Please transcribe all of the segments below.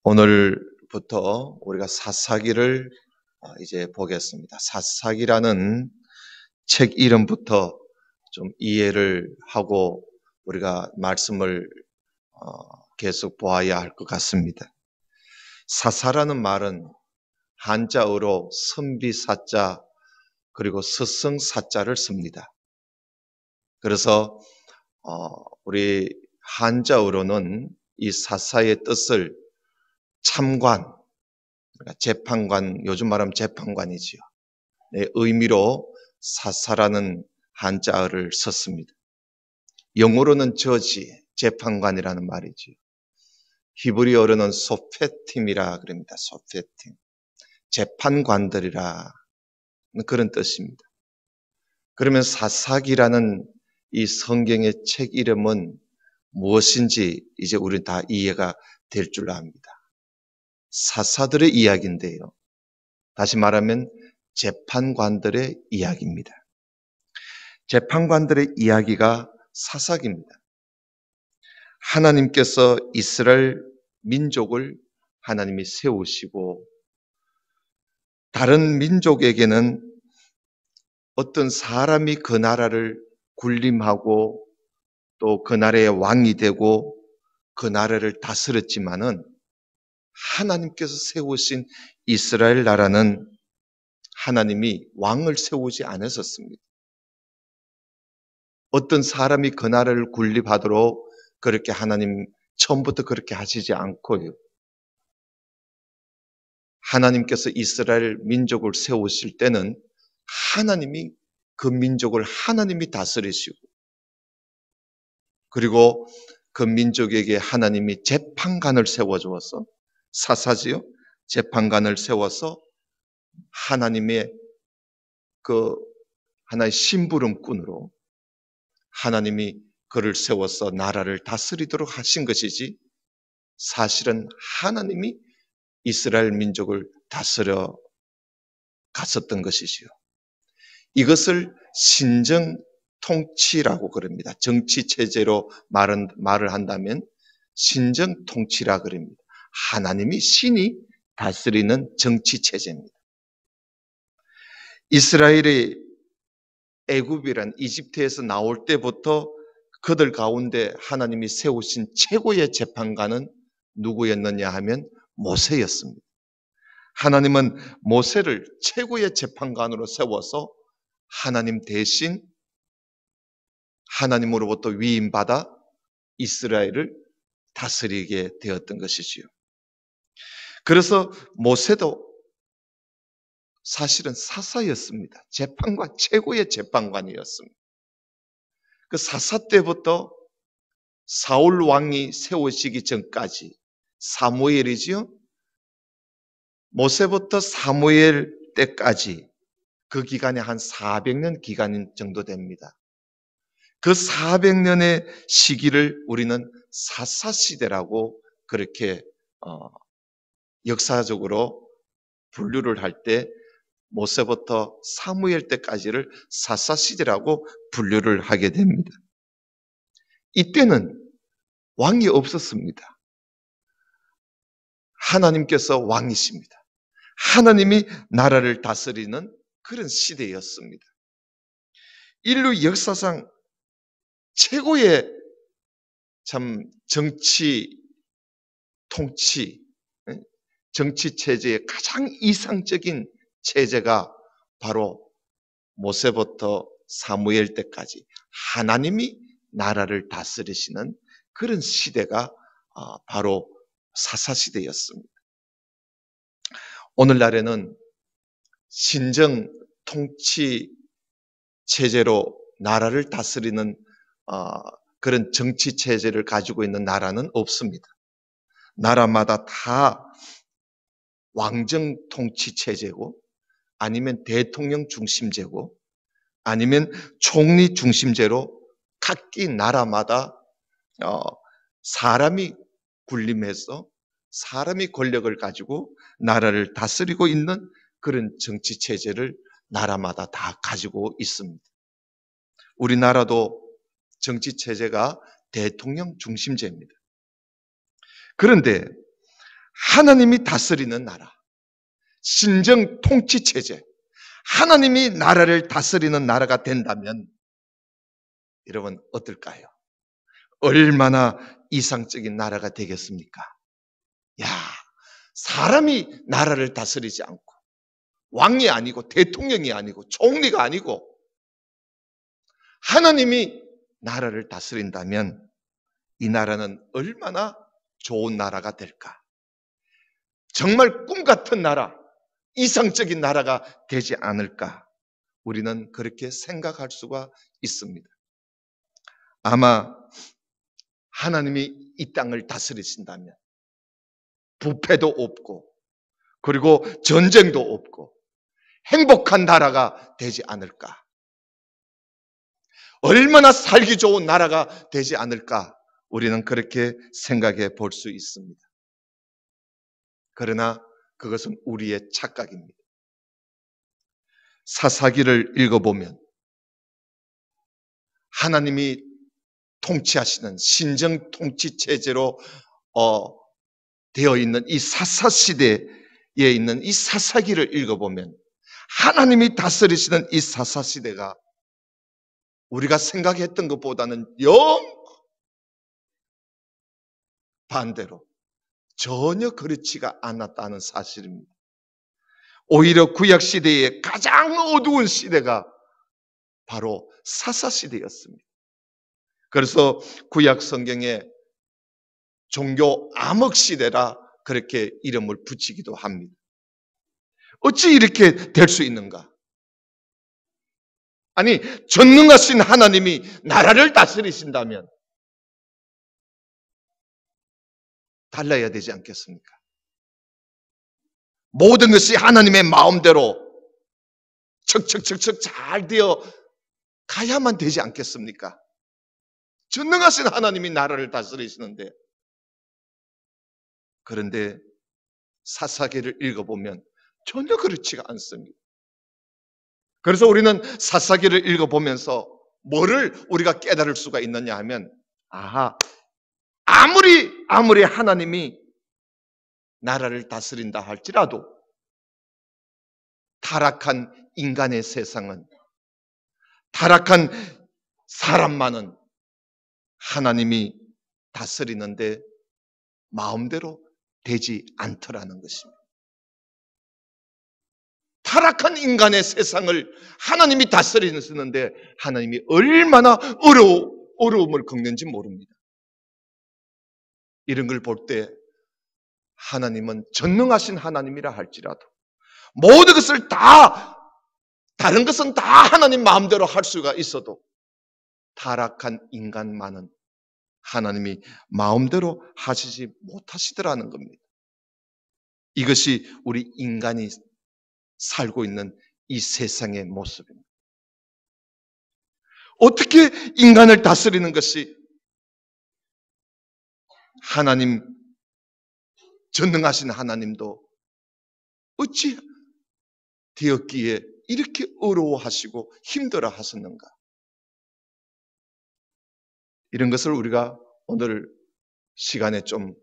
오늘부터 우리가 사사기를 이제 보겠습니다. 사사기라는 책 이름부터 좀 이해를 하고 우리가 말씀을 계속 보아야 할 것 같습니다. 사사라는 말은 한자어로 선비사자 그리고 스승사자를 씁니다. 그래서 우리 한자어로는 이 사사의 뜻을 참관, 그러니까 재판관, 요즘 말하면 재판관이지요. 네, 의미로 사사라는 한자어를 썼습니다. 영어로는 저지, 재판관이라는 말이지요. 히브리어로는 소페팀이라 그럽니다. 소페팀. 재판관들이라 그런 뜻입니다. 그러면 사사기라는 이 성경의 책 이름은 무엇인지 이제 우리 다 이해가 될 줄 압니다. 사사들의 이야기인데요. 다시 말하면 재판관들의 이야기입니다. 재판관들의 이야기가 사사기입니다. 하나님께서 이스라엘 민족을 하나님이 세우시고 다른 민족에게는 어떤 사람이 그 나라를 군림하고 또 그 나라의 왕이 되고 그 나라를 다스렸지만은 하나님께서 세우신 이스라엘 나라는 하나님이 왕을 세우지 않으셨습니다. 어떤 사람이 그 나라를 군림하도록 그렇게 하나님 처음부터 그렇게 하시지 않고요. 하나님께서 이스라엘 민족을 세우실 때는 하나님이 그 민족을 하나님이 다스리시고 그리고 그 민족에게 하나님이 재판관을 세워주어서 사사지요. 재판관을 세워서 하나님의 그 하나의 심부름꾼으로 하나님이 그를 세워서 나라를 다스리도록 하신 것이지 사실은 하나님이 이스라엘 민족을 다스려 갔었던 것이지요. 이것을 신정 통치라고 그럽니다. 정치 체제로 말을 한다면 신정 통치라 그럽니다. 하나님이 신이 다스리는 정치 체제입니다. 이스라엘의 애굽이란 이집트에서 나올 때부터 그들 가운데 하나님이 세우신 최고의 재판관은 누구였느냐 하면 모세였습니다. 하나님은 모세를 최고의 재판관으로 세워서 하나님 대신 하나님으로부터 위임받아 이스라엘을 다스리게 되었던 것이지요. 그래서 모세도 사실은 사사였습니다. 재판관, 최고의 재판관이었습니다. 그 사사 때부터 사울 왕이 세우시기 전까지 사무엘이지요. 모세부터 사무엘 때까지 그 기간이 한 400년 기간 정도 됩니다. 그 400년의 시기를 우리는 사사시대라고 그렇게 역사적으로 분류를 할 때 모세부터 사무엘 때까지를 사사시대라고 분류를 하게 됩니다. 이때는 왕이 없었습니다. 하나님께서 왕이십니다. 하나님이 나라를 다스리는 그런 시대였습니다. 인류 역사상 최고의 참 정치, 통치, 정치 체제의 가장 이상적인 체제가 바로 모세부터 사무엘 때까지 하나님이 나라를 다스리시는 그런 시대가 바로 사사시대였습니다. 오늘날에는 신정 통치 체제로 나라를 다스리는 그런 정치 체제를 가지고 있는 나라는 없습니다. 나라마다 다 왕정 통치 체제고 아니면 대통령 중심제고 아니면 총리 중심제로 각기 나라마다 사람이 군림해서 사람이 권력을 가지고 나라를 다스리고 있는 그런 정치 체제를 나라마다 다 가지고 있습니다. 우리나라도 정치 체제가 대통령 중심제입니다. 그런데 하나님이 다스리는 나라, 신정 통치 체제, 하나님이 나라를 다스리는 나라가 된다면 여러분 어떨까요? 얼마나 이상적인 나라가 되겠습니까? 야, 사람이 나라를 다스리지 않고 왕이 아니고 대통령이 아니고 총리가 아니고 하나님이 나라를 다스린다면 이 나라는 얼마나 좋은 나라가 될까? 정말 꿈 같은 나라, 이상적인 나라가 되지 않을까? 우리는 그렇게 생각할 수가 있습니다. 아마 하나님이 이 땅을 다스리신다면 부패도 없고 그리고 전쟁도 없고 행복한 나라가 되지 않을까? 얼마나 살기 좋은 나라가 되지 않을까? 우리는 그렇게 생각해 볼 수 있습니다. 그러나 그것은 우리의 착각입니다. 사사기를 읽어보면 하나님이 통치하시는 신정 통치 체제로 되어 있는 이 사사시대에 있는 이 사사기를 읽어보면 하나님이 다스리시는 이 사사시대가 우리가 생각했던 것보다는 영 반대로 전혀 그렇지가 않았다는 사실입니다. 오히려 구약시대의 가장 어두운 시대가 바로 사사시대였습니다. 그래서 구약 성경에 종교 암흑시대라 그렇게 이름을 붙이기도 합니다. 어찌 이렇게 될 수 있는가? 아니, 전능하신 하나님이 나라를 다스리신다면 달라야 되지 않겠습니까? 모든 것이 하나님의 마음대로 척척척척 잘 되어 가야만 되지 않겠습니까? 전능하신 하나님이 나라를 다스리시는데, 그런데 사사기를 읽어보면 전혀 그렇지가 않습니다. 그래서 우리는 사사기를 읽어보면서 뭐를 우리가 깨달을 수가 있느냐 하면, 아무리 하나님이 나라를 다스린다 할지라도 타락한 인간의 세상은, 타락한 사람만은 하나님이 다스리는데 마음대로 되지 않더라는 것입니다. 타락한 인간의 세상을 하나님이 다스리시는데 하나님이 얼마나 어려움을 겪는지 모릅니다. 이런 걸 볼 때 하나님은 전능하신 하나님이라 할지라도 모든 것을 다른 것은 다 하나님 마음대로 할 수가 있어도 타락한 인간만은 하나님이 마음대로 하시지 못하시더라는 겁니다. 이것이 우리 인간이 살고 있는 이 세상의 모습입니다. 어떻게 인간을 다스리는 것이 하나님, 전능하신 하나님도 어찌 되었기에 이렇게 어려워하시고 힘들어 하셨는가? 이런 것을 우리가 오늘 시간에 좀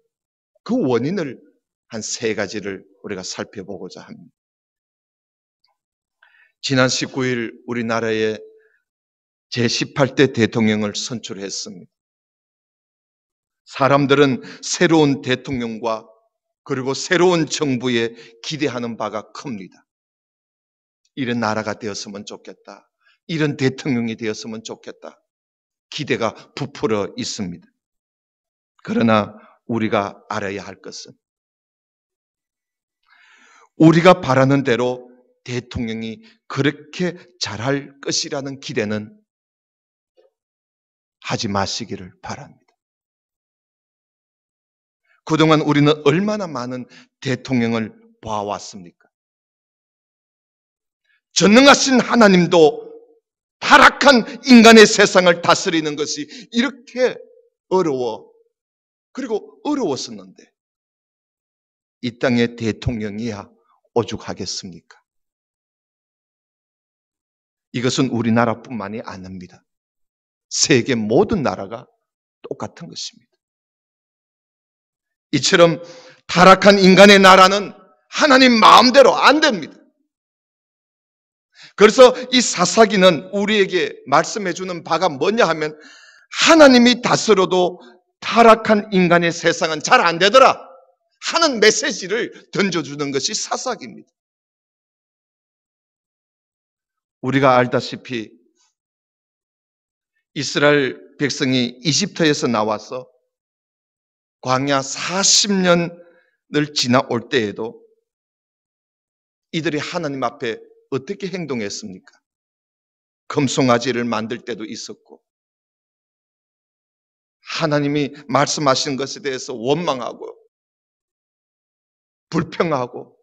그 원인을 한 3가지를 우리가 살펴보고자 합니다. 지난 19일 우리나라의 제18대 대통령을 선출했습니다. 사람들은 새로운 대통령과 그리고 새로운 정부에 기대하는 바가 큽니다. 이런 나라가 되었으면 좋겠다. 이런 대통령이 되었으면 좋겠다. 기대가 부풀어 있습니다. 그러나 우리가 알아야 할 것은 우리가 바라는 대로 대통령이 그렇게 잘할 것이라는 기대는 하지 마시기를 바랍니다. 그동안 우리는 얼마나 많은 대통령을 봐왔습니까? 전능하신 하나님도 타락한 인간의 세상을 다스리는 것이 이렇게 어려웠었는데 이 땅의 대통령이야 오죽하겠습니까? 이것은 우리나라뿐만이 아닙니다. 세계 모든 나라가 똑같은 것입니다. 이처럼 타락한 인간의 나라는 하나님 마음대로 안 됩니다. 그래서 이 사사기는 우리에게 말씀해 주는 바가 뭐냐 하면 하나님이 다스려도 타락한 인간의 세상은 잘 안 되더라 하는 메시지를 던져주는 것이 사사기입니다. 우리가 알다시피 이스라엘 백성이 이집트에서 나와서 광야 40년을 지나올 때에도 이들이 하나님 앞에 어떻게 행동했습니까? 금송아지를 만들 때도 있었고 하나님이 말씀하신 것에 대해서 원망하고 불평하고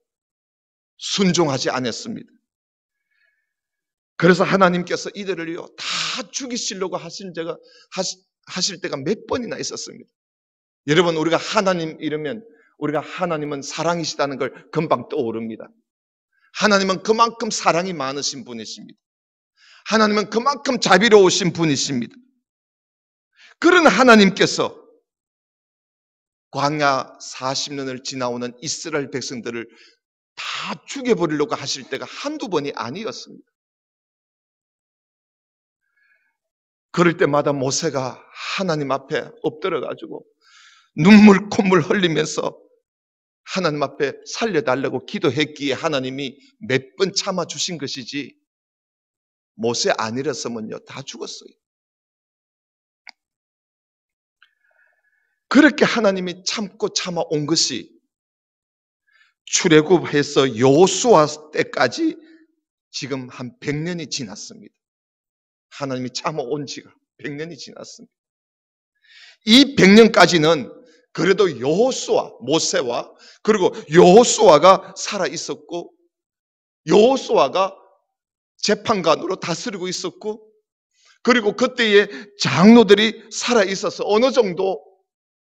순종하지 않았습니다. 그래서 하나님께서 이들을요 다 죽이시려고 하실 때가 몇 번이나 있었습니다. 여러분 우리가 하나님 이러면 우리가 하나님은 사랑이시다는 걸 금방 떠오릅니다. 하나님은 그만큼 사랑이 많으신 분이십니다. 하나님은 그만큼 자비로우신 분이십니다. 그런 하나님께서 광야 40년을 지나오는 이스라엘 백성들을 다 죽여버리려고 하실 때가 한두 번이 아니었습니다. 그럴 때마다 모세가 하나님 앞에 엎드려가지고 눈물 콧물 흘리면서 하나님 앞에 살려달라고 기도했기에 하나님이 몇 번 참아주신 것이지 모세 아니랬으면요 다 죽었어요. 그렇게 하나님이 참고 참아온 것이 출애굽해서 여호수아 때까지 지금 한 100년이 지났습니다. 하나님이 참아온 지가 100년이 지났습니다. 이 100년까지는 그래도 여호수아, 모세와 그리고 여호수아가 살아 있었고 여호수아가 재판관으로 다스리고 있었고 그리고 그때의 장로들이 살아 있어서 어느 정도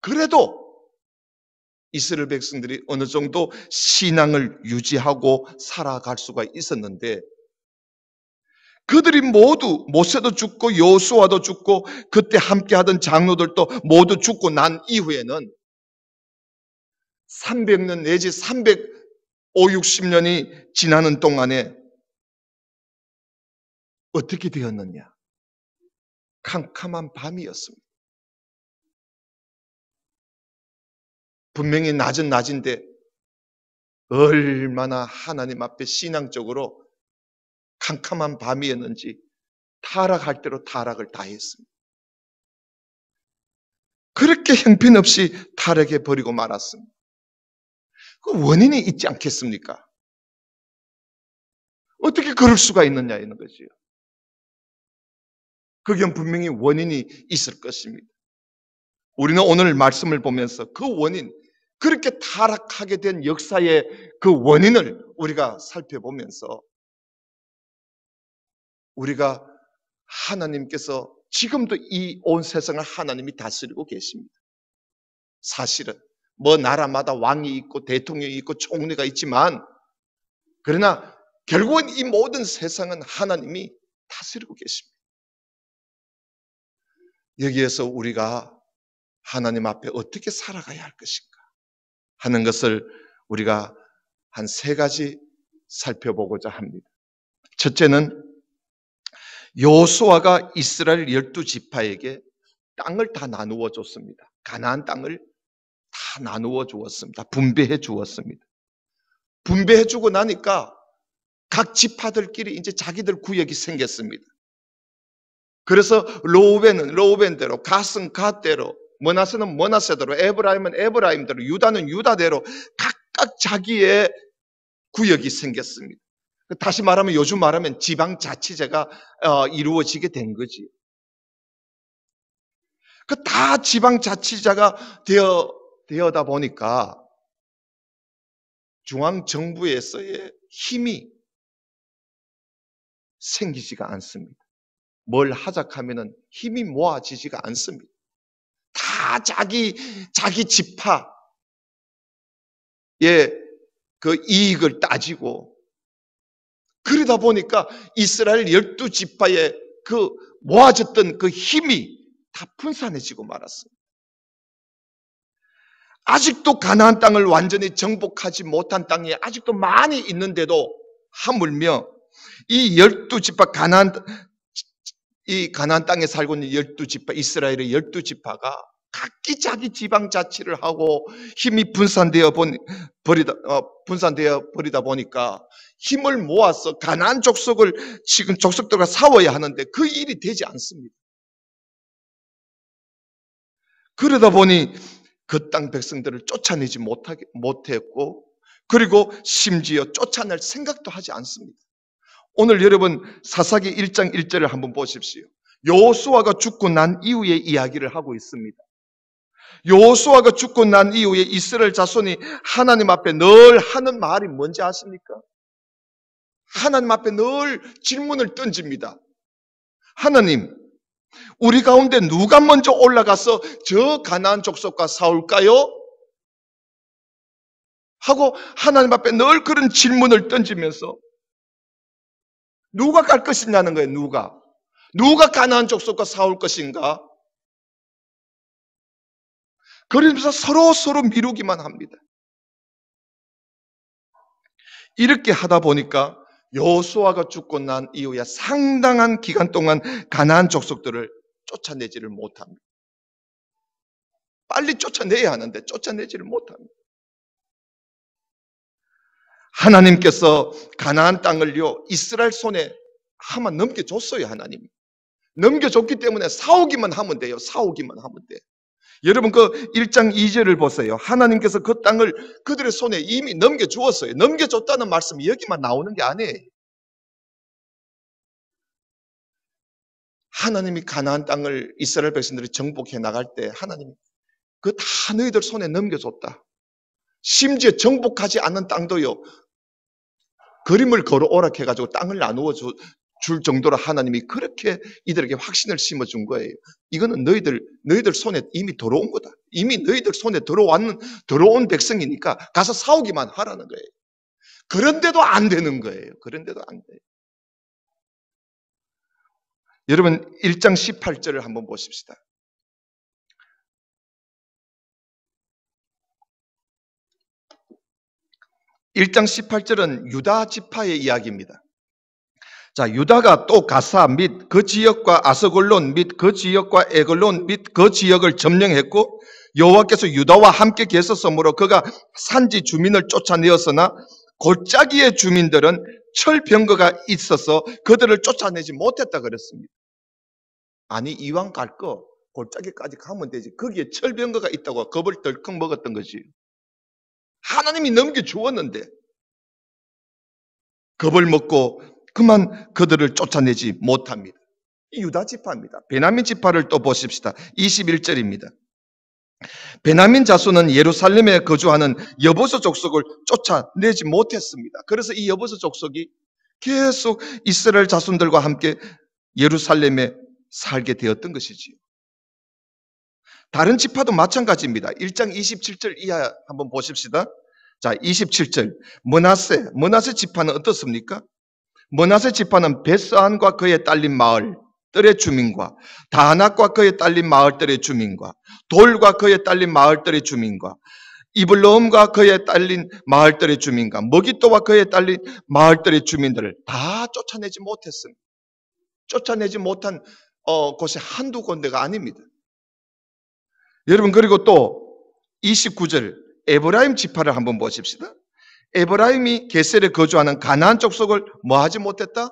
그래도 이스라엘 백성들이 어느 정도 신앙을 유지하고 살아갈 수가 있었는데 그들이 모두 모세도 죽고 여호수아도 죽고 그때 함께하던 장로들도 모두 죽고 난 이후에는 300년 내지 350년이 지나는 동안에 어떻게 되었느냐? 캄캄한 밤이었습니다. 분명히 낮은 낮인데 얼마나 하나님 앞에 신앙적으로 캄캄한 밤이었는지 타락할 대로 타락을 다 했습니다. 그렇게 형편없이 타락해 버리고 말았습니다. 그 원인이 있지 않겠습니까? 어떻게 그럴 수가 있느냐 이런 거지요. 그게 분명히 원인이 있을 것입니다. 우리는 오늘 말씀을 보면서 그 원인, 그렇게 타락하게 된 역사의 그 원인을 우리가 살펴보면서 우리가 하나님께서 지금도 이 온 세상을 하나님이 다스리고 계십니다. 사실은 뭐 나라마다 왕이 있고 대통령이 있고 총리가 있지만 그러나 결국은 이 모든 세상은 하나님이 다스리고 계십니다. 여기에서 우리가 하나님 앞에 어떻게 살아가야 할 것인가 하는 것을 우리가 한 3가지 살펴보고자 합니다. 첫째는 여호수아가 이스라엘 12지파에게 땅을 다 나누어 줬습니다. 가나안 땅을 다 나누어 주었습니다. 분배해 주었습니다. 분배해 주고 나니까 각 지파들끼리 이제 자기들 구역이 생겼습니다. 그래서 로우벤은 로우벤대로, 갓은 갓대로, 머나세는 머나세대로, 에브라임은 에브라임대로, 유다는 유다대로 각각 자기의 구역이 생겼습니다. 다시 말하면 요즘 말하면 지방자치제가 이루어지게 된 거지. 그 다 지방자치제가 되어다 보니까 중앙정부에서의 힘이 생기지가 않습니다. 뭘 하작하면은 힘이 모아지지가 않습니다. 다 자기 지파의 그 이익을 따지고 그러다 보니까 이스라엘 12지파의 그 모아졌던 그 힘이 다 분산해지고 말았습니다. 아직도 가나안 땅을 완전히 정복하지 못한 땅이 아직도 많이 있는데도 하물며 이 12지파 이 가나안 땅에 살고 있는 12지파, 이스라엘의 12지파가 각기 자기 지방 자치를 하고 힘이 분산되어 버리다 보니까 힘을 모아서 가나안 족속을 지금 족속들과 싸워야 하는데 그 일이 되지 않습니다. 그러다 보니 그 땅 백성들을 쫓아내지 못했고, 그리고 심지어 쫓아낼 생각도 하지 않습니다. 오늘 여러분 사사기 1장 1절을 한번 보십시오. 여호수아가 죽고 난 이후의 이야기를 하고 있습니다. 여호수아가 죽고 난 이후에 이스라엘 자손이 하나님 앞에 늘 하는 말이 뭔지 아십니까? 하나님 앞에 늘 질문을 던집니다. 하나님, 우리 가운데 누가 먼저 올라가서 저 가나안 족속과 싸울까요? 하고 하나님 앞에 늘 그런 질문을 던지면서 누가 갈 것이냐는 거예요. 누가 가나안 족속과 싸울 것인가? 그러면서 서로 미루기만 합니다. 이렇게 하다 보니까 여호수아가 죽고 난 이후에 상당한 기간 동안 가나안 족속들을 쫓아내지를 못합니다. 빨리 쫓아내야 하는데 쫓아내지를 못합니다. 하나님께서 가나안 땅을요 이스라엘 손에 한번 넘겨줬어요. 하나님이 넘겨줬기 때문에 싸우기만 하면 돼요. 싸우기만 하면 돼요. 여러분 그 1장 2절을 보세요. 하나님께서 그 땅을 그들의 손에 이미 넘겨주었어요. 넘겨줬다는 말씀이 여기만 나오는 게 아니에요. 하나님이 가나안 땅을 이스라엘 백성들이 정복해 나갈 때 하나님이 그 다 너희들 손에 넘겨줬다. 심지어 정복하지 않는 땅도요 그림을 걸어 오락해가지고 땅을 나누어 줄 정도로 하나님이 그렇게 이들에게 확신을 심어준 거예요. 이거는 너희들 손에 이미 들어온 거다. 이미 너희들 손에 들어온 백성이니까 가서 싸우기만 하라는 거예요. 그런데도 안 되는 거예요. 그런데도 안 돼요. 여러분 1장 18절을 한번 보십시다. 1장 18절은 유다 지파의 이야기입니다. 자, 유다가 또 가사 및 그 지역과 아스골론 및 그 지역과 에글론 및 그 지역을 점령했고 여호와께서 유다와 함께 계셨으므로 그가 산지 주민을 쫓아내었으나 골짜기의 주민들은 철병거가 있어서 그들을 쫓아내지 못했다 그랬습니다. 아니 이왕 갈 거 골짜기까지 가면 되지. 거기에 철병거가 있다고 겁을 덜컥 먹었던 거지. 하나님이 넘겨주었는데 겁을 먹고 그만 그들을 쫓아내지 못합니다. 이 유다 지파입니다. 베냐민 지파를 또 보십시다. 21절입니다. 베냐민 자손은 예루살렘에 거주하는 여보서 족속을 쫓아내지 못했습니다. 그래서 이 여보서 족속이 계속 이스라엘 자손들과 함께 예루살렘에 살게 되었던 것이지요. 다른 지파도 마찬가지입니다. 1장 27절 이하 한번 보십시다. 자, 27절. 므낫세 지파는 어떻습니까? 므낫세 지파는 베스안과 그의 딸린 마을들의 주민과 다낙과 그의 딸린 마을들의 주민과 돌과 그의 딸린 마을들의 주민과 이블로움과 그의 딸린 마을들의 주민과 머기또와 그의 딸린 마을들의 주민들을 다 쫓아내지 못했습니다. 쫓아내지 못한 곳이 한두 군데가 아닙니다. 여러분 그리고 또 29절 에브라임 지파를 한번 보십시다. 에브라임이 게셀에 거주하는 가나안 족속을 뭐하지 못했다?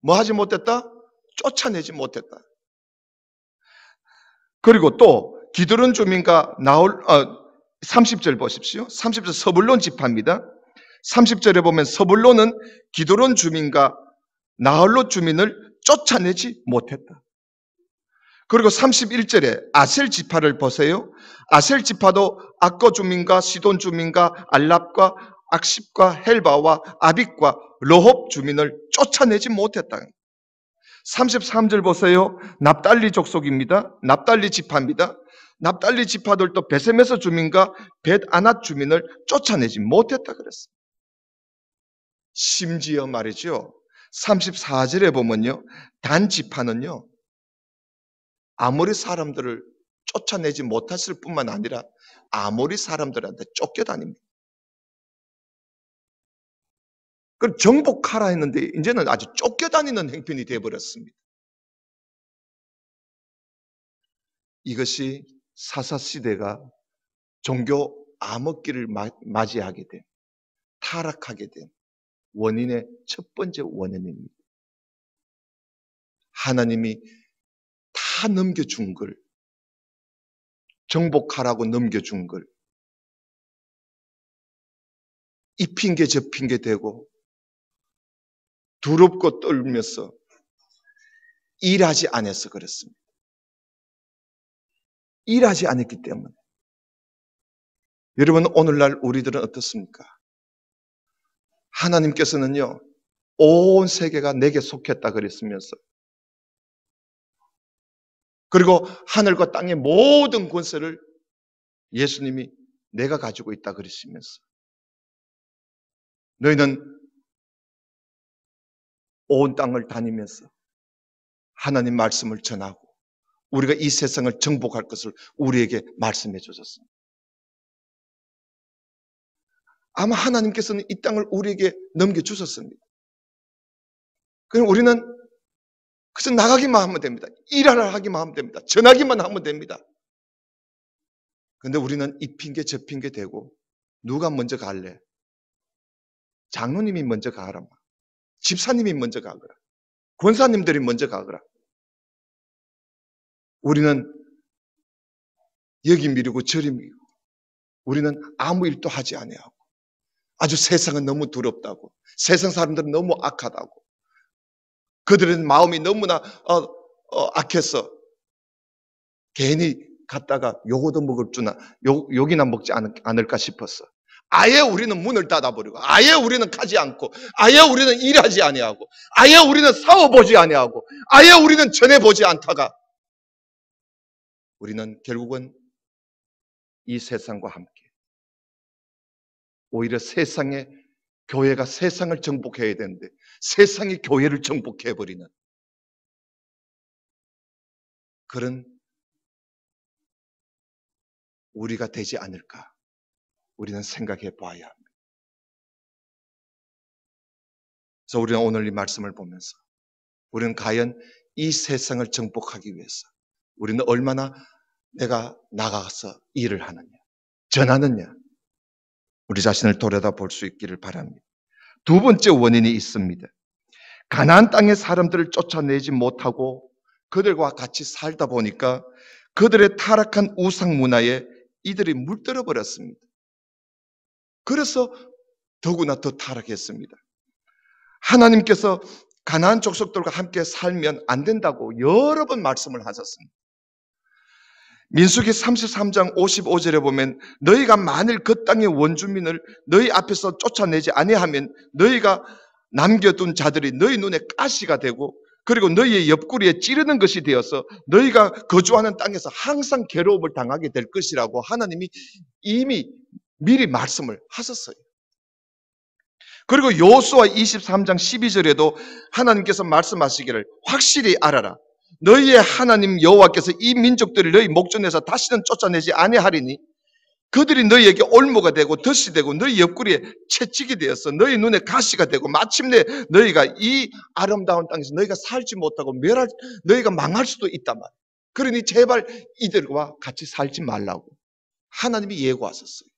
뭐하지 못했다? 쫓아내지 못했다. 그리고 또 기드론 주민과 30절 보십시오. 30절 서불론 지파입니다. 30절에 보면 서불론은 기드론 주민과 나홀롯 주민을 쫓아내지 못했다. 그리고 31절에 아셀 지파를 보세요. 아셀 지파도 악거 주민과 시돈 주민과 알랍과 악십과 헬바와 아빅과 러홉 주민을 쫓아내지 못했다. 33절 보세요. 납달리 족속입니다. 납달리 지파입니다. 납달리 지파들도 베세메스 주민과 벳아낫 주민을 쫓아내지 못했다 그랬습니다. 심지어 말이죠. 34절에 보면요. 단 지파는요. 아모리 사람들을 쫓아내지 못했을 뿐만 아니라 아모리 사람들한테 쫓겨다닙니다. 그걸 정복하라 했는데 이제는 아주 쫓겨다니는 행편이 되어버렸습니다. 이것이 사사시대가 종교 암흑기를 맞이하게 된, 타락하게 된 원인의 첫 번째 원인입니다. 하나님이 다 넘겨준 걸, 정복하라고 넘겨준 걸 이 핑계 저 핑계 대고 두렵고 떨면서 일하지 않아서 그렇습니다. 일하지 않았기 때문에. 여러분, 오늘날 우리들은 어떻습니까? 하나님께서는요, 온 세계가 내게 속했다 그랬으면서, 그리고 하늘과 땅의 모든 권세를 예수님이 내가 가지고 있다 그러시면서, 너희는 온 땅을 다니면서 하나님 말씀을 전하고 우리가 이 세상을 정복할 것을 우리에게 말씀해 주셨습니다. 아마 하나님께서는 이 땅을 우리에게 넘겨주셨습니다. 그럼 우리는 그래서 나가기만 하면 됩니다. 일하라 하기만 하면 됩니다. 전하기만 하면 됩니다. 그런데 우리는 이 핑계 저 핑계 대고 누가 먼저 갈래? 장로님이 먼저 가라. 집사님이 먼저 가거라. 권사님들이 먼저 가거라. 우리는 여기 미루고 저리 미루고 우리는 아무 일도 하지 아니하고 아주 세상은 너무 두렵다고, 세상 사람들은 너무 악하다고, 그들의 마음이 너무나 악해서 괜히 갔다가 요거도 먹을 주나 욕이나 먹지 않을까 싶었어. 아예 우리는 문을 닫아버리고, 아예 우리는 가지 않고, 아예 우리는 일하지 아니하고, 아예 우리는 싸워보지 아니하고, 아예 우리는 전해보지 않다가 우리는 결국은 이 세상과 함께 오히려 세상에, 교회가 세상을 정복해야 되는데 세상이 교회를 정복해버리는 그런 우리가 되지 않을까 우리는 생각해 봐야 합니다. 그래서 우리는 오늘 이 말씀을 보면서 우리는 과연 이 세상을 정복하기 위해서 우리는 얼마나 내가 나가서 일을 하느냐, 전하느냐, 우리 자신을 돌아볼 수 있기를 바랍니다. 두 번째 원인이 있습니다. 가나안 땅의 사람들을 쫓아내지 못하고 그들과 같이 살다 보니까 그들의 타락한 우상 문화에 이들이 물들어 버렸습니다. 그래서 더구나 더 타락했습니다. 하나님께서 가나안 족속들과 함께 살면 안 된다고 여러 번 말씀을 하셨습니다. 민수기 33장 55절에 보면 너희가 만일 그 땅의 원주민을 너희 앞에서 쫓아내지 아니하면 너희가 남겨둔 자들이 너희 눈에 가시가 되고 그리고 너희의 옆구리에 찌르는 것이 되어서 너희가 거주하는 땅에서 항상 괴로움을 당하게 될 것이라고 하나님이 이미 미리 말씀을 하셨어요. 그리고 여호수아 23장 12절에도 하나님께서 말씀하시기를 확실히 알아라. 너희의 하나님 여호와께서 이 민족들을 너희 목전에서 다시는 쫓아내지 아니하리니 그들이 너희에게 올무가 되고 덫이 되고 너희 옆구리에 채찍이 되어서 너희 눈에 가시가 되고 마침내 너희가 이 아름다운 땅에서 너희가 살지 못하고 너희가 망할 수도 있단 말이에요. 그러니 제발 이들과 같이 살지 말라고 하나님이 예고하셨어요.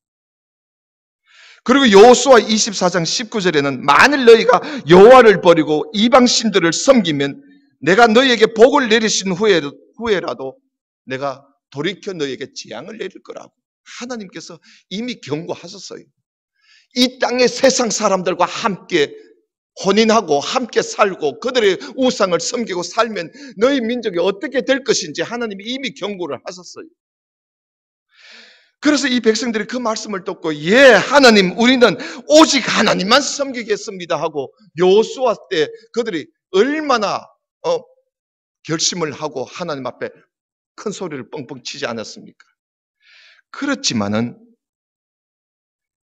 그리고 여호수아 24장 19절에는 만일 너희가 여호와를 버리고 이방 신들을 섬기면 내가 너희에게 복을 내리신 후에라도 내가 돌이켜 너희에게 재앙을 내릴 거라고 하나님께서 이미 경고하셨어요. 이 땅의 세상 사람들과 함께 혼인하고 함께 살고 그들의 우상을 섬기고 살면 너희 민족이 어떻게 될 것인지 하나님이 이미 경고를 하셨어요. 그래서 이 백성들이 그 말씀을 듣고 예 하나님 우리는 오직 하나님만 섬기겠습니다 하고 여호수아 때 그들이 얼마나 결심을 하고 하나님 앞에 큰 소리를 뻥뻥 치지 않았습니까? 그렇지만은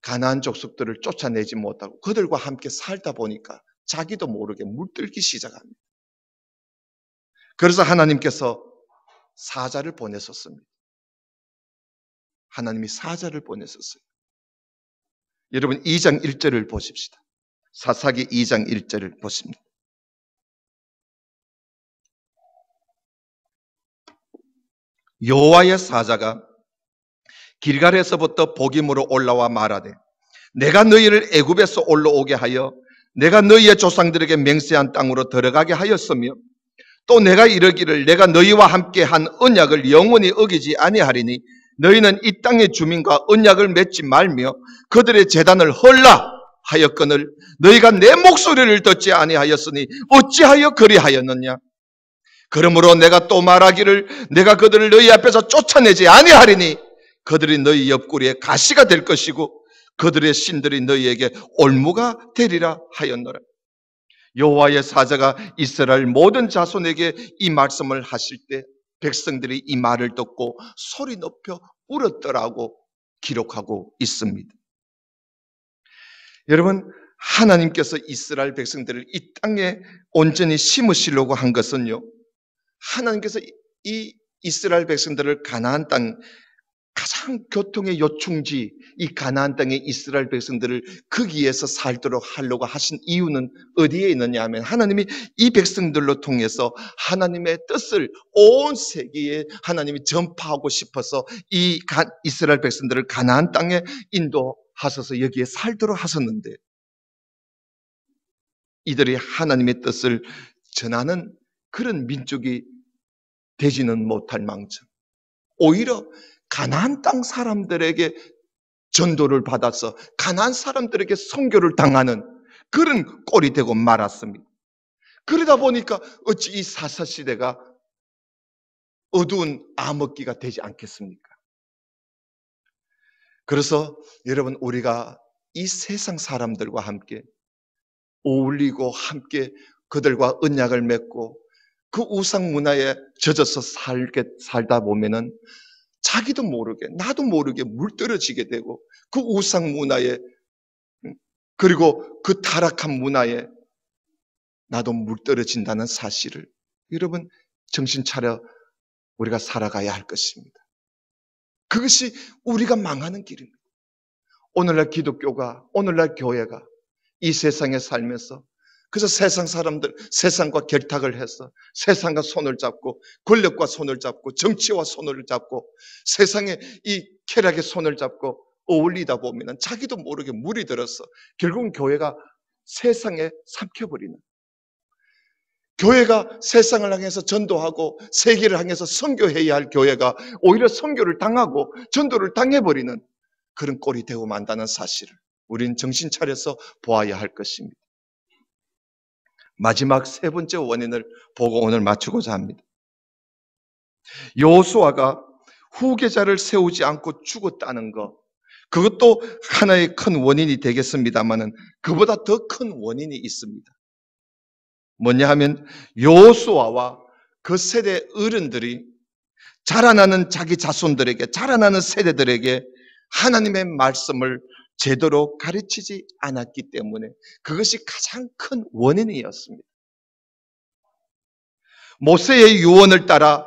가나안 족속들을 쫓아내지 못하고 그들과 함께 살다 보니까 자기도 모르게 물들기 시작합니다. 그래서 하나님께서 사자를 보내셨습니다. 하나님이 사자를 보내셨어요. 여러분 2장 1절을 보십시다. 사사기 2장 1절을 보십니다. 여호와의 사자가 길갈에서부터 복임으로 올라와 말하되 내가 너희를 애굽에서 올라오게 하여 내가 너희의 조상들에게 맹세한 땅으로 들어가게 하였으며 또 내가 이르기를 내가 너희와 함께 한 언약을 영원히 어기지 아니하리니 너희는 이 땅의 주민과 언약을 맺지 말며 그들의 제단을 헐라 하였거늘 너희가 내 목소리를 듣지 아니하였으니 어찌하여 그리하였느냐. 그러므로 내가 또 말하기를 내가 그들을 너희 앞에서 쫓아내지 아니하리니 그들이 너희 옆구리에 가시가 될 것이고 그들의 신들이 너희에게 올무가 되리라 하였노라. 여호와의 사자가 이스라엘 모든 자손에게 이 말씀을 하실 때 백성들이 이 말을 듣고 소리 높여 울었더라고 기록하고 있습니다. 여러분, 하나님께서 이스라엘 백성들을 이 땅에 온전히 심으시려고 한 것은요, 하나님께서 이 이스라엘 백성들을 가나안 땅 가장 교통의 요충지 이 가나안 땅의 이스라엘 백성들을 거기에서 살도록 하려고 하신 이유는 어디에 있느냐 하면 하나님이 이 백성들로 통해서 하나님의 뜻을 온 세계에 하나님이 전파하고 싶어서 이 이스라엘 백성들을 가나안 땅에 인도하셔서 여기에 살도록 하셨는데 이들이 하나님의 뜻을 전하는 그런 민족이 되지는 못할 망정 오히려 가나안 땅 사람들에게 전도를 받아서 가나안 사람들에게 선교를 당하는 그런 꼴이 되고 말았습니다. 그러다 보니까 어찌 이 사사시대가 어두운 암흑기가 되지 않겠습니까? 그래서 여러분 우리가 이 세상 사람들과 함께 어울리고 함께 그들과 언약을 맺고 그 우상 문화에 젖어서 살다 보면은 자기도 모르게 나도 모르게 물들어지게 되고 그 우상 문화에 그리고 그 타락한 문화에 나도 물들어진다는 사실을 여러분 정신 차려 우리가 살아가야 할 것입니다. 그것이 우리가 망하는 길입니다. 오늘날 기독교가 오늘날 교회가 이 세상에 살면서 그래서 세상 사람들 세상과 결탁을 해서 세상과 손을 잡고 권력과 손을 잡고 정치와 손을 잡고 세상의 이 쾌락의 손을 잡고 어울리다 보면 자기도 모르게 물이 들어서 결국은 교회가 세상에 삼켜버리는 교회가 세상을 향해서 전도하고 세계를 향해서 선교해야 할 교회가 오히려 선교를 당하고 전도를 당해버리는 그런 꼴이 되고 만다는 사실을 우리는 정신 차려서 보아야 할 것입니다. 마지막 세 번째 원인을 보고 오늘 마치고자 합니다. 여호수아가 후계자를 세우지 않고 죽었다는 것, 그것도 하나의 큰 원인이 되겠습니다만은 그보다 더 큰 원인이 있습니다. 뭐냐 하면 여호수아와 그 세대 어른들이 자라나는 자기 자손들에게 자라나는 세대들에게 하나님의 말씀을 제대로 가르치지 않았기 때문에 그것이 가장 큰 원인이었습니다. 모세의 유언을 따라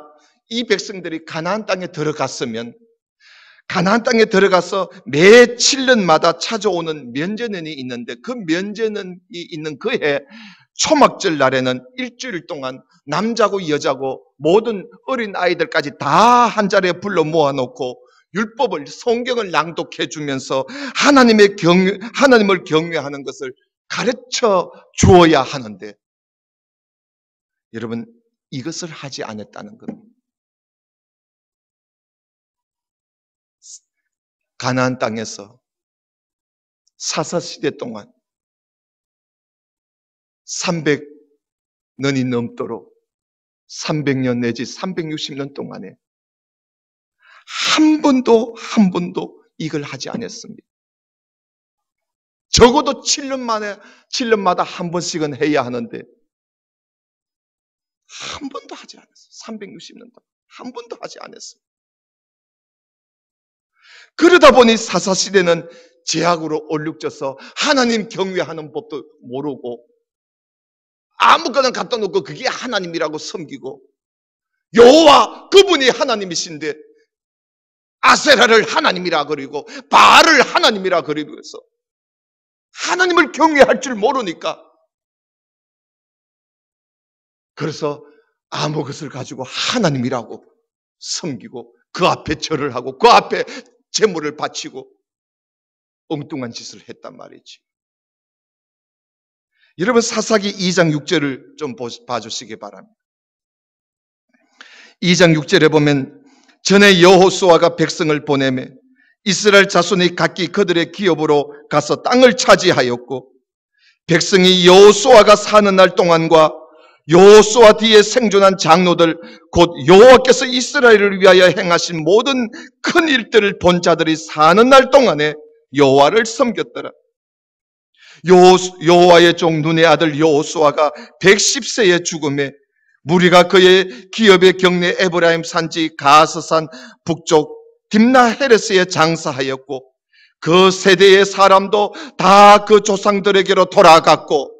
이 백성들이 가나안 땅에 들어갔으면 가나안 땅에 들어가서 매 7년마다 찾아오는 면제년이 있는데 그 면제년이 있는 그 해 초막절 날에는 일주일 동안 남자고 여자고 모든 어린 아이들까지 다 한 자리에 불러 모아놓고 율법을 성경을 낭독해 주면서 하나님을 경외하는 것을 가르쳐 주어야 하는데 여러분 이것을 하지 않았다는 겁니다. 가나안 땅에서 사사시대 동안 300년이 넘도록 300년 내지 360년 동안에 한 번도 이걸 하지 않았습니다. 적어도 7년마다 한 번씩은 해야 하는데 한 번도 하지 않았어요. 360년 동안 한 번도 하지 않았습니다. 그러다 보니 사사시대는 제약으로 얼룩져서 하나님 경외하는 법도 모르고 아무거나 갖다 놓고 그게 하나님이라고 섬기고 여호와 그분이 하나님이신데 아세라를 하나님이라 그리고 바알을 하나님이라 그리면서 하나님을 경외할 줄 모르니까, 그래서 아무 것을 가지고 하나님이라고 섬기고 그 앞에 절을 하고 그 앞에 제물을 바치고 엉뚱한 짓을 했단 말이지. 여러분, 사사기 2장 6절을 좀 봐주시기 바랍니다. 2장 6절에 보면 전에 여호수아가 백성을 보내매 이스라엘 자손이 각기 그들의 기업으로 가서 땅을 차지하였고, 백성이 여호수아가 사는 날 동안과 여호수아 뒤에 생존한 장로들 곧 여호와께서 이스라엘을 위하여 행하신 모든 큰 일들을 본 자들이 사는 날 동안에 여호와를 섬겼더라. 여호와의 종 눈의 아들 여호수아가 110세에 죽음에 무리가 그의 기업의 경내 에브라임 산지 가스산 북쪽 딥나 헤레스에 장사하였고, 그 세대의 사람도 다 그 조상들에게로 돌아갔고,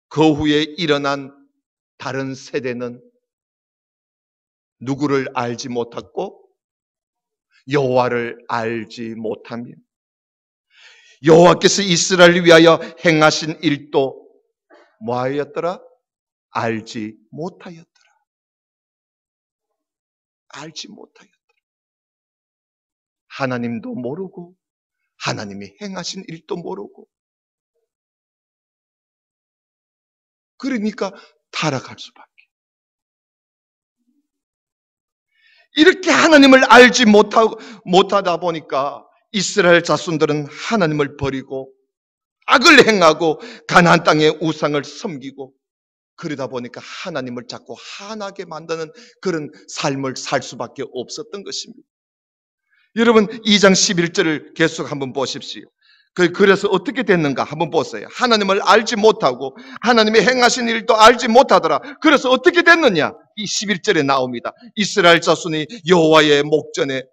그 후에 일어난 다른 세대는 누구를 알지 못했고 여호와를 알지 못하며 여호와께서 이스라엘을 위하여 행하신 일도 뭐하였더라? 알지 못하였더라. 알지 못하였더라. 하나님도 모르고 하나님이 행하신 일도 모르고, 그러니까 타락할 수밖에. 이렇게 하나님을 알지 못하다 보니까 이스라엘 자손들은 하나님을 버리고 악을 행하고 가나안 땅의 우상을 섬기고, 그러다 보니까 하나님을 자꾸 한하게 만드는 그런 삶을 살 수밖에 없었던 것입니다. 여러분, 2장 11절을 계속 한번 보십시오. 그래서 어떻게 됐는가 한번 보세요. 하나님을 알지 못하고 하나님이 행하신 일도 알지 못하더라. 그래서 어떻게 됐느냐? 이 11절에 나옵니다. 이스라엘 자손이 여호와의 목전에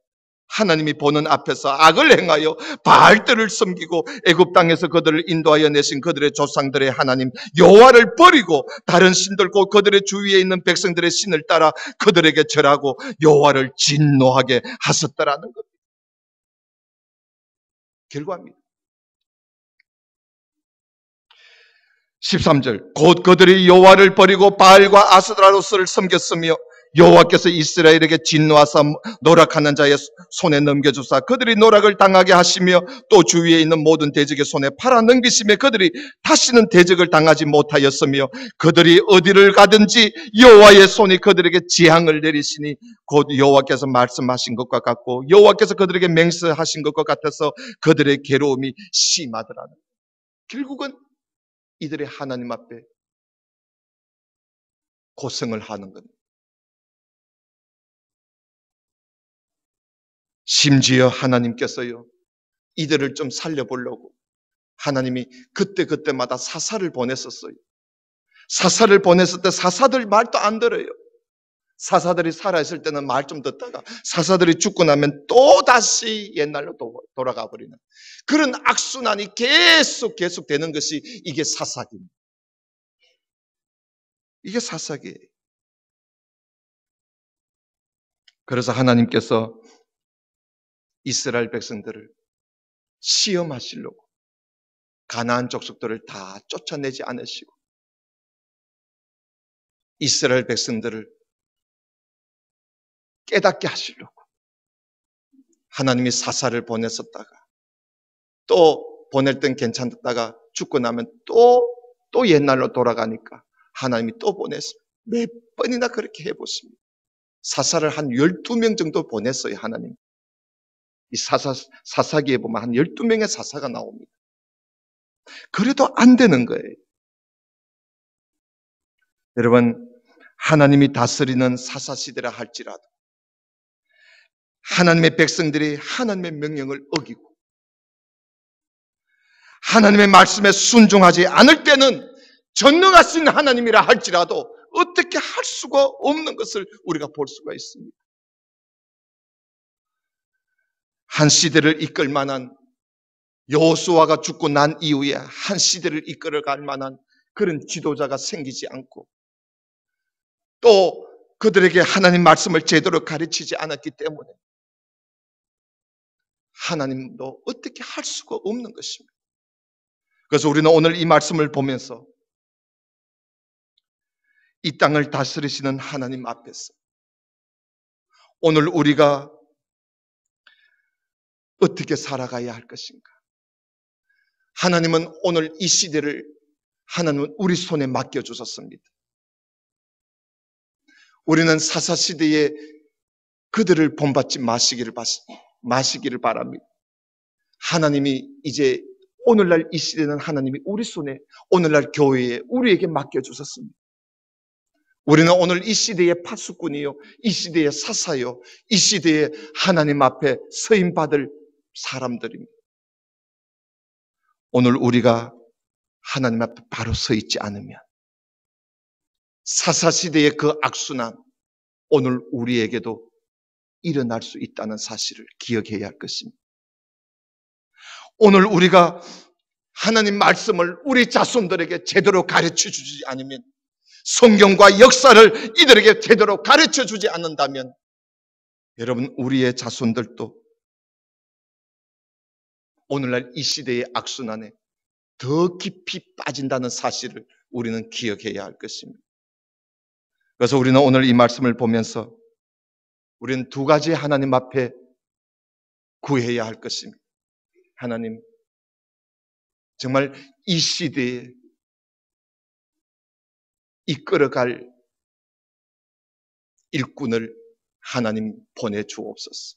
하나님이 보는 앞에서 악을 행하여 바알들을 섬기고 애굽 땅에서 그들을 인도하여 내신 그들의 조상들의 하나님 여호와를 버리고 다른 신들 곧 그들의 주위에 있는 백성들의 신을 따라 그들에게 절하고 여호와를 진노하게 하셨다라는 겁니다. 결과입니다. 13절 곧 그들이 여호와를 버리고 바알과 아스드라로스를 섬겼으며 여호와께서 이스라엘에게 진노하사 노락하는 자의 손에 넘겨주사 그들이 노락을 당하게 하시며 또 주위에 있는 모든 대적의 손에 팔아 넘기시며 그들이 다시는 대적을 당하지 못하였으며 그들이 어디를 가든지 여호와의 손이 그들에게 재앙을 내리시니 곧 여호와께서 말씀하신 것과 같고 여호와께서 그들에게 맹세하신 것과 같아서 그들의 괴로움이 심하더라는. 결국은 이들의 하나님 앞에 고생을 하는 겁니다. 심지어 하나님께서요, 이들을 좀 살려보려고 하나님이 그때마다 사사를 보냈었어요. 사사를 보냈을 때 사사들 말도 안 들어요. 사사들이 살아있을 때는 말 좀 듣다가 사사들이 죽고 나면 또 다시 옛날로 돌아가 버리는 그런 악순환이 계속 되는 것이 이게 사사기입니다. 이게 사사기예요. 그래서 하나님께서 이스라엘 백성들을 시험하시려고 가나안 족속들을 다 쫓아내지 않으시고 이스라엘 백성들을 깨닫게 하시려고 하나님이 사사를 보냈었다가 또 보낼 땐 괜찮다가 죽고 나면 또 옛날로 돌아가니까 하나님이 또 보냈어요. 몇 번이나 그렇게 해보십니다. 사사를 한 12명 정도 보냈어요. 하나님. 이 사사기에 보면 한 12명의 사사가 나옵니다. 그래도 안 되는 거예요. 여러분, 하나님이 다스리는 사사시대라 할지라도 하나님의 백성들이 하나님의 명령을 어기고 하나님의 말씀에 순종하지 않을 때는 전능하신 하나님이라 할지라도 어떻게 할 수가 없는 것을 우리가 볼 수가 있습니다. 한 시대를 이끌 만한, 여호수아가 죽고 난 이후에 한 시대를 이끌어갈 만한 그런 지도자가 생기지 않고 또 그들에게 하나님 말씀을 제대로 가르치지 않았기 때문에 하나님도 어떻게 할 수가 없는 것입니다. 그래서 우리는 오늘 이 말씀을 보면서 이 땅을 다스리시는 하나님 앞에서 오늘 우리가 어떻게 살아가야 할 것인가? 하나님은 오늘 이 시대를 하나님은 우리 손에 맡겨주셨습니다. 우리는 사사시대에 그들을 본받지 마시기를 바랍니다. 하나님이 이제 오늘날 이 시대는 하나님이 우리 손에 오늘날 교회에 우리에게 맡겨주셨습니다. 우리는 오늘 이 시대의 파수꾼이요, 이 시대의 사사요, 이 시대에 하나님 앞에 서임받을 사람들입니다. 오늘 우리가 하나님 앞에 바로 서 있지 않으면 사사시대의 그 악순환 오늘 우리에게도 일어날 수 있다는 사실을 기억해야 할 것입니다. 오늘 우리가 하나님 말씀을 우리 자손들에게 제대로 가르쳐 주지 않으면, 성경과 역사를 이들에게 제대로 가르쳐 주지 않는다면 여러분, 우리의 자손들도 오늘날 이 시대의 악순환에 더 깊이 빠진다는 사실을 우리는 기억해야 할 것입니다. 그래서 우리는 오늘 이 말씀을 보면서 우리는 두 가지 하나님 앞에 구해야 할 것입니다. 하나님, 정말 이 시대에 이끌어갈 일꾼을 하나님 보내주옵소서.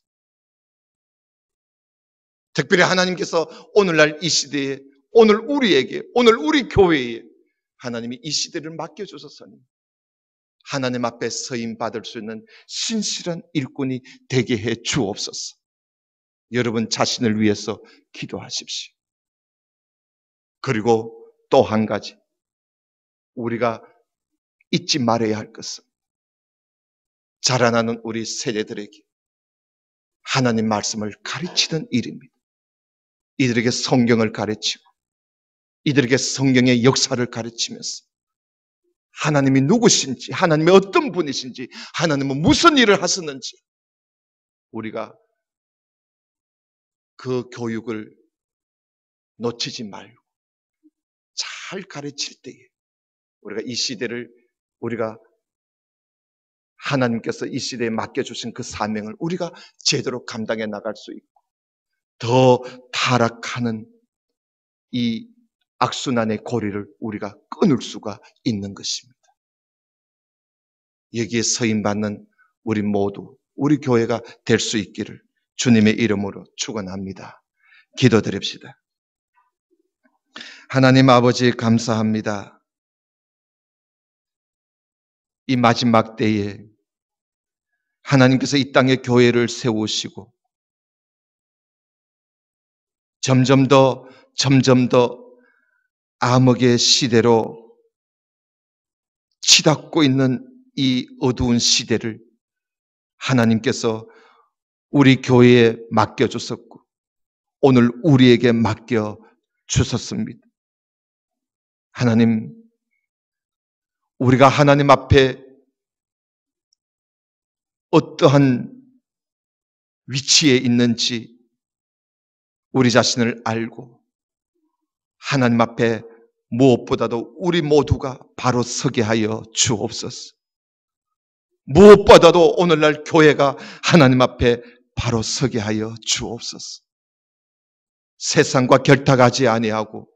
특별히 하나님께서 오늘날 이 시대에, 오늘 우리에게, 오늘 우리 교회에 하나님이 이 시대를 맡겨주셨으니 하나님 앞에 서임받을 수 있는 신실한 일꾼이 되게 해 주옵소서. 여러분 자신을 위해서 기도하십시오. 그리고 또 한 가지, 우리가 잊지 말아야 할 것은 자라나는 우리 세대들에게 하나님 말씀을 가르치는 일입니다. 이들에게 성경을 가르치고 이들에게 성경의 역사를 가르치면서 하나님이 누구신지, 하나님이 어떤 분이신지, 하나님은 무슨 일을 하셨는지 우리가 그 교육을 놓치지 말고 잘 가르칠 때에 우리가 이 시대를, 우리가 하나님께서 이 시대에 맡겨주신 그 사명을 우리가 제대로 감당해 나갈 수 있고 더 타락하는 이 악순환의 고리를 우리가 끊을 수가 있는 것입니다. 여기에 서임받는 우리 모두, 우리 교회가 될 수 있기를 주님의 이름으로 축원합니다. 기도드립시다. 하나님 아버지, 감사합니다. 이 마지막 때에 하나님께서 이 땅에 교회를 세우시고 점점 더 암흑의 시대로 치닫고 있는 이 어두운 시대를 하나님께서 우리 교회에 맡겨주셨고 오늘 우리에게 맡겨주셨습니다. 하나님, 우리가 하나님 앞에 어떠한 위치에 있는지 우리 자신을 알고 하나님 앞에 무엇보다도 우리 모두가 바로 서게 하여 주옵소서. 무엇보다도 오늘날 교회가 하나님 앞에 바로 서게 하여 주옵소서. 세상과 결탁하지 아니하고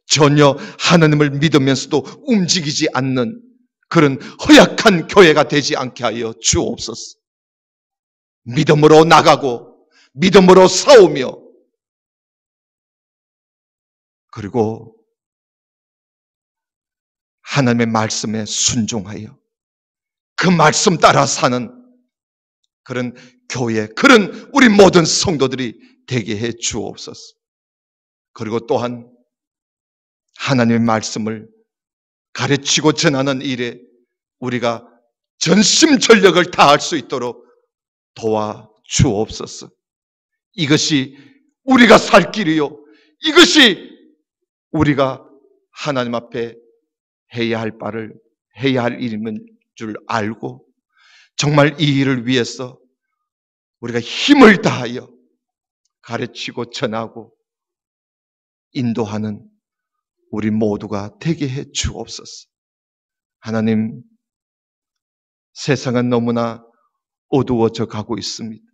전혀 하나님을 믿으면서도 움직이지 않는 그런 허약한 교회가 되지 않게 하여 주옵소서. 믿음으로 나가고 믿음으로 싸우며 그리고 하나님의 말씀에 순종하여 그 말씀 따라 사는 그런 교회, 그런 우리 모든 성도들이 되게 해 주옵소서. 그리고 또한 하나님의 말씀을 가르치고 전하는 일에 우리가 전심전력을 다할 수 있도록 도와주옵소서. 이것이 우리가 살 길이요, 이것이 우리가 하나님 앞에 해야 할 바를 해야 할 일인 줄 알고 정말 이 일을 위해서 우리가 힘을 다하여 가르치고 전하고 인도하는 우리 모두가 되게 해 주옵소서. 하나님, 세상은 너무나 어두워져 가고 있습니다.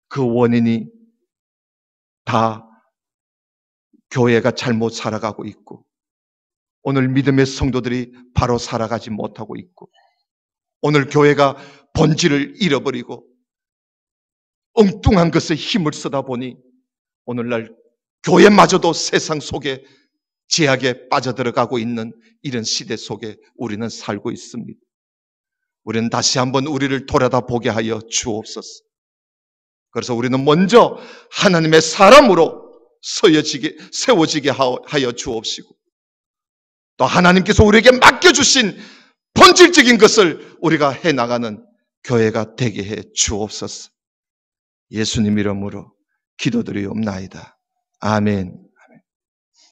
그 원인이 다 교회가 잘못 살아가고 있고, 오늘 믿음의 성도들이 바로 살아가지 못하고 있고, 오늘 교회가 본질을 잃어버리고 엉뚱한 것에 힘을 쓰다 보니 오늘날 교회마저도 세상 속에 제약에 빠져들어가고 있는 이런 시대 속에 우리는 살고 있습니다. 우리는 다시 한번 우리를 돌아다보게 하여 주옵소서. 그래서 우리는 먼저 하나님의 사람으로 세워지게 하여 주옵시고, 또 하나님께서 우리에게 맡겨주신 본질적인 것을 우리가 해나가는 교회가 되게 해 주옵소서. 예수님 이름으로 기도드리옵나이다. 아멘.